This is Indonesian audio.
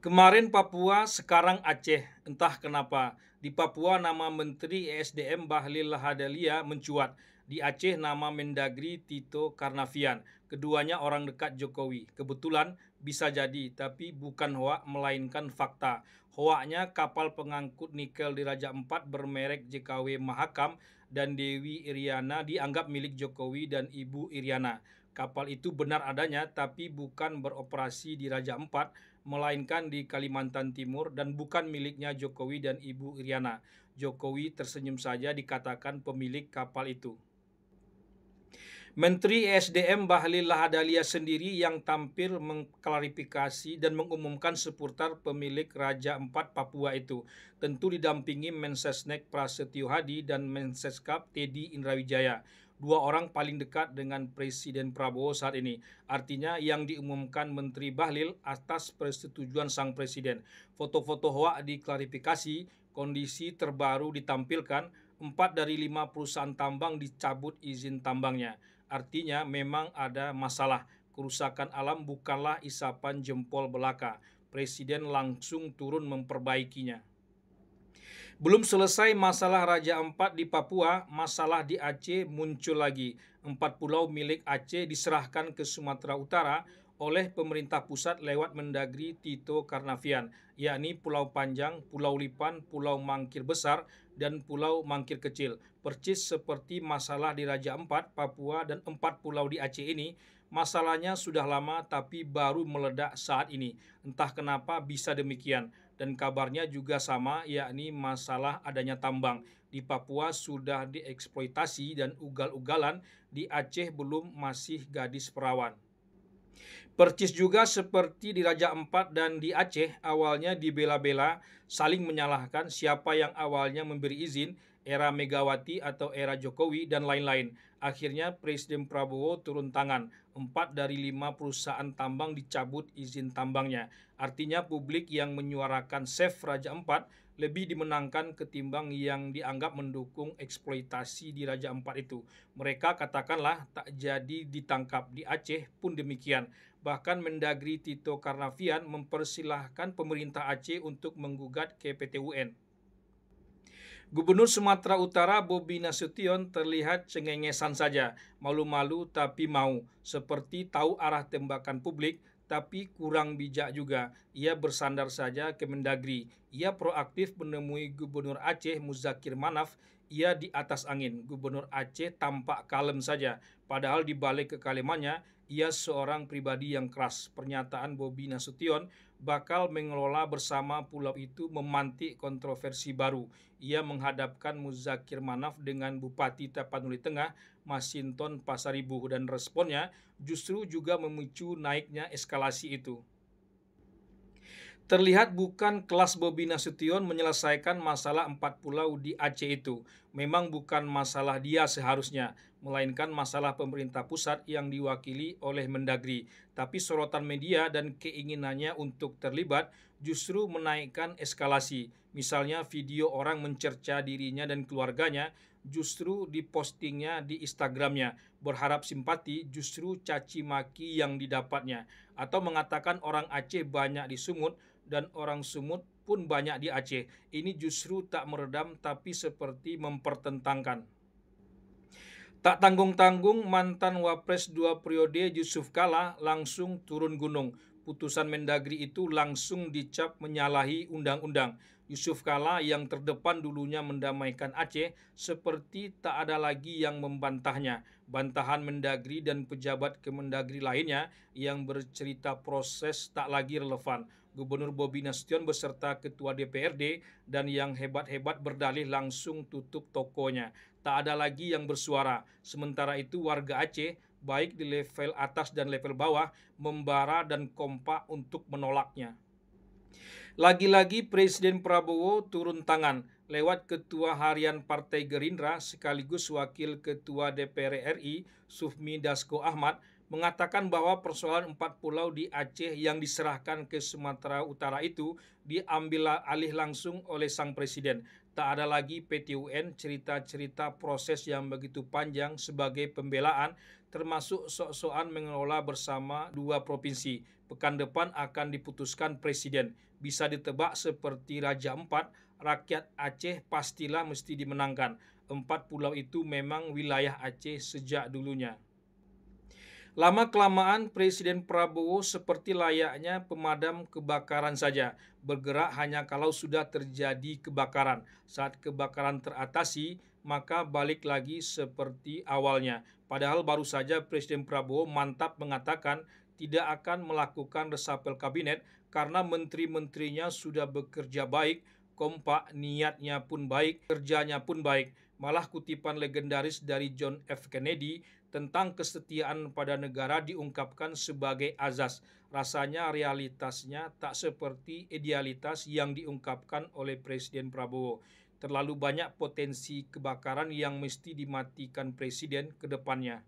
Kemarin Papua, sekarang Aceh. Entah kenapa. Di Papua nama Menteri ESDM Bahlil Lahadalia mencuat. Di Aceh nama Mendagri Tito Karnavian. Keduanya orang dekat Jokowi. Kebetulan bisa jadi, tapi bukan hoak melainkan fakta. Hoaknya kapal pengangkut nikel di Raja Empat bermerek JKW Mahakam dan Dewi Iriana dianggap milik Jokowi dan Ibu Iriana. Kapal itu benar adanya, tapi bukan beroperasi di Raja Empat, melainkan di Kalimantan Timur dan bukan miliknya Jokowi dan Ibu Iriana. Jokowi tersenyum saja dikatakan pemilik kapal itu. Menteri ESDM Bahlil Lahadalia sendiri yang tampil mengklarifikasi dan mengumumkan seputar pemilik Raja Empat Papua itu. Tentu didampingi Mensesnek Prasetyo Hadi dan Menseskap Teddy Indrawijaya. Dua orang paling dekat dengan Presiden Prabowo saat ini. Artinya yang diumumkan Menteri Bahlil atas persetujuan sang presiden. Foto-foto hoak diklarifikasi, kondisi terbaru ditampilkan, 4 dari 5 perusahaan tambang dicabut izin tambangnya. Artinya memang ada masalah. Kerusakan alam bukanlah isapan jempol belaka. Presiden langsung turun memperbaikinya. Belum selesai masalah Raja Empat di Papua, masalah di Aceh muncul lagi. 4 pulau milik Aceh diserahkan ke Sumatera Utara oleh pemerintah pusat lewat Mendagri Tito Karnavian, yakni Pulau Panjang, Pulau Lipan, Pulau Mangkir Besar, dan Pulau Mangkir Kecil. Percis seperti masalah di Raja Empat, Papua, dan 4 pulau di Aceh ini, masalahnya sudah lama tapi baru meledak saat ini. Entah kenapa bisa demikian. Dan kabarnya juga sama, yakni masalah adanya tambang. Di Papua sudah dieksploitasi dan ugal-ugalan, di Aceh belum, masih gadis perawan. Percis juga seperti di Raja Empat dan di Aceh, awalnya dibela-bela, saling menyalahkan siapa yang awalnya memberi izin, era Megawati atau era Jokowi, dan lain-lain. Akhirnya Presiden Prabowo turun tangan. 4 dari 5 perusahaan tambang dicabut izin tambangnya. Artinya publik yang menyuarakan Save Raja Empat lebih dimenangkan ketimbang yang dianggap mendukung eksploitasi di Raja Empat itu. Mereka katakanlah tak jadi ditangkap. Di Aceh pun demikian. Bahkan Mendagri Tito Karnavian mempersilahkan pemerintah Aceh untuk menggugat ke PT UN. Gubernur Sumatera Utara Bobi Nasution terlihat cengengesan saja, malu-malu tapi mau, seperti tahu arah tembakan publik, tapi kurang bijak juga. Ia bersandar saja ke Mendagri. Ia proaktif menemui Gubernur Aceh Muzakir Manaf. Ia di atas angin. Gubernur Aceh tampak kalem saja, padahal di balik kekalimannya, ia seorang pribadi yang keras. Pernyataan Bobi Nasution bakal mengelola bersama pulau itu memantik kontroversi baru. Ia menghadapkan Muzakir Manaf dengan Bupati Tapanuli Tengah, Masinton Pasaribu, dan responnya justru juga memicu naiknya eskalasi itu. Terlihat bukan kelas Bobi Nasution menyelesaikan masalah 4 pulau di Aceh itu. Memang bukan masalah dia seharusnya, melainkan masalah pemerintah pusat yang diwakili oleh Mendagri. Tapi sorotan media dan keinginannya untuk terlibat justru menaikkan eskalasi. Misalnya video orang mencerca dirinya dan keluarganya justru dipostingnya di Instagramnya. Berharap simpati justru caci maki yang didapatnya. Atau mengatakan orang Aceh banyak disumut dan orang Sumut pun banyak di Aceh. Ini justru tak meredam tapi seperti mempertentangkan. Tak tanggung-tanggung mantan Wapres 2 periode Yusuf Kala langsung turun gunung. Putusan Mendagri itu langsung dicap menyalahi undang-undang. Yusuf Kala yang terdepan dulunya mendamaikan Aceh seperti tak ada lagi yang membantahnya. Bantahan Mendagri dan pejabat Kemendagri lainnya yang bercerita proses tak lagi relevan. Gubernur Bobi Nasution beserta Ketua DPRD dan yang hebat-hebat berdalih langsung tutup tokonya. Tak ada lagi yang bersuara. Sementara itu warga Aceh, baik di level atas dan level bawah, membara dan kompak untuk menolaknya. Lagi-lagi Presiden Prabowo turun tangan lewat Ketua Harian Partai Gerindra sekaligus Wakil Ketua DPR RI Sufmi Dasko Ahmad mengatakan bahwa persoalan 4 pulau di Aceh yang diserahkan ke Sumatera Utara itu diambil alih langsung oleh sang presiden. Tak ada lagi PT UN cerita-cerita proses yang begitu panjang sebagai pembelaan, termasuk sok-sokan mengelola bersama dua provinsi. Pekan depan akan diputuskan presiden. Bisa ditebak seperti Raja Empat, rakyat Aceh pastilah mesti dimenangkan. 4 pulau itu memang wilayah Aceh sejak dulunya. Lama-kelamaan Presiden Prabowo seperti layaknya pemadam kebakaran saja, bergerak hanya kalau sudah terjadi kebakaran. Saat kebakaran teratasi, maka balik lagi seperti awalnya. Padahal baru saja Presiden Prabowo mantap mengatakan tidak akan melakukan resapel kabinet karena menteri-menterinya sudah bekerja baik, kompak, niatnya pun baik, kerjanya pun baik. Malah kutipan legendaris dari John F. Kennedy tentang kesetiaan pada negara diungkapkan sebagai azas. Rasanya realitasnya tak seperti idealitas yang diungkapkan oleh Presiden Prabowo. Terlalu banyak potensi kebakaran yang mesti dimatikan Presiden ke depannya.